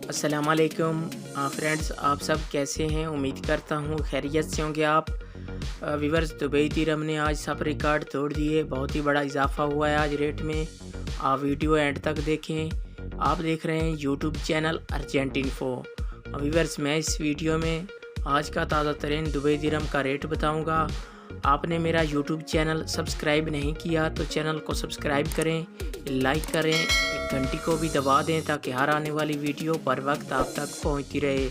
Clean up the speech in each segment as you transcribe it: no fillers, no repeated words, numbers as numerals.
अस्सलाम वालेकुम फ्रेंड्स, आप सब कैसे हैं? उम्मीद करता हूँ खैरियत से होंगे आप। व्यूअर्स, दुबई दिरहम ने आज सब रिकॉर्ड तोड़ दिए। बहुत ही बड़ा इजाफा हुआ है आज रेट में। आप वीडियो एंड तक देखें। आप देख रहे हैं YouTube channel urgent info. Viewers, मैं इस वीडियो में आज का ताज़ा तरीन दुबई दिरहम का रेट बताऊँगा। आपने मेरा यूट्यूब चैनल सब्सक्राइब नहीं किया तो चैनल को सब्सक्राइब करें, लाइक करें, घंटी को भी दबा दें ताकि हर आने वाली वीडियो बर वक्त आप तक पहुंचती रहे।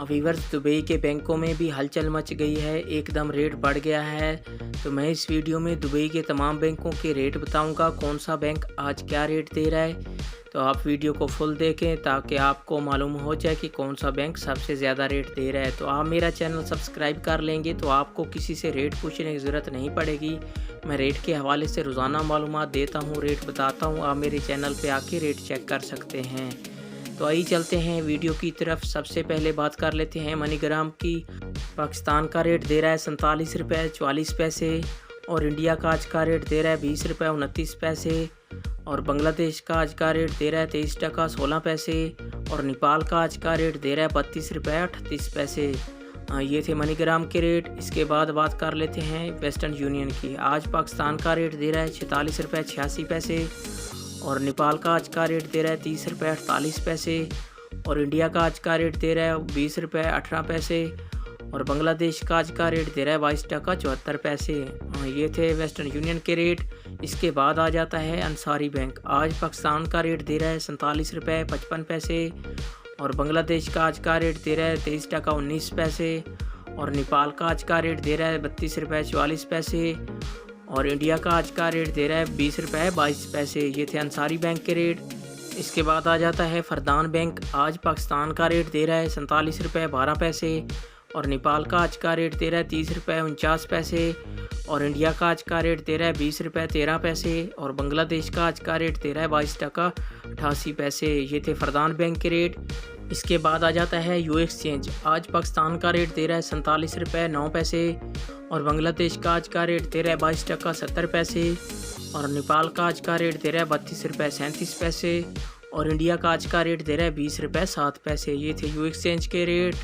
व्यूअर्स, दुबई के बैंकों में भी हलचल मच गई है, एकदम रेट बढ़ गया है। तो मैं इस वीडियो में दुबई के तमाम बैंकों के रेट बताऊंगा, कौन सा बैंक आज क्या रेट दे रहा है। तो आप वीडियो को फुल देखें ताकि आपको मालूम हो जाए कि कौन सा बैंक सबसे ज़्यादा रेट दे रहा है। तो आप मेरा चैनल सब्सक्राइब कर लेंगे तो आपको किसी से रेट पूछने की ज़रूरत नहीं पड़ेगी। मैं रेट के हवाले से रोज़ाना मालूमात देता हूँ, रेट बताता हूँ। आप मेरे चैनल पे आके रेट चेक कर सकते हैं। तो आइए चलते हैं वीडियो की तरफ। सबसे पहले बात कर लेते हैं मनीग्राम की। पाकिस्तान का रेट दे रहा है 47 रुपये 44 पैसे और इंडिया का आज का रेट दे रहा है 20 रुपये 29 पैसे और बांग्लादेश का आज का रेट दे रहा है 23 टका 16 पैसे और नेपाल का आज का रेट दे रहा है 32 रुपये 38 पैसे। ये थे मनीग्राम के रेट। इसके बाद बात कर लेते हैं वेस्टर्न यूनियन की। आज पाकिस्तान का रेट दे रहा है 46 रुपये 86 पैसे और नेपाल का आज का रेट दे रहा है 30 रुपये 48 पैसे और इंडिया का आज का रेट दे रहा है 20 रुपये 18 पैसे और बांग्लादेश का आज का रेट दे रहा है 22 टका 74 पैसे। ये थे वेस्टर्न यूनियन के रेट। इसके बाद आ जाता है अंसारी बैंक। आज पाकिस्तान का रेट दे रहा है 47 रुपये 55 पैसे और बांग्लादेश का आज का रेट दे रहा है 23 टका 19 पैसे और नेपाल का आज का रेट दे रहा है 32 रुपये 44 पैसे और इंडिया का आज का रेट दे रहा है 20 रुपये 22 पैसे। ये थे अंसारी बैंक के रेट। इसके बाद आ जाता है फरदान बैंक। आज पाकिस्तान का रेट दे रहा है 47 रुपये 12 पैसे और नेपाल का आज का रेट दे रहा है 30 रुपये 49 पैसे और इंडिया का आज का रेट दे रहा है 20 रुपये 13 पैसे और बांग्लादेश का आज का रेट दे रहा है 22 टका 88 पैसे। ये थे फरदान बैंक के रेट। इसके बाद आ जाता है यू एक्सचेंज। आज पाकिस्तान का रेट दे रहा है 47 रुपये 9 पैसे और बांग्लादेश का आज का रेट दे रहा है 22 टका 70 पैसे और नेपाल का आज का रेट दे रहा है 32 रुपये 37 पैसे और इंडिया का आज का रेट दे रहा है 20 रुपये 7 पैसे। ये थे यू एक्सचेंज के रेट।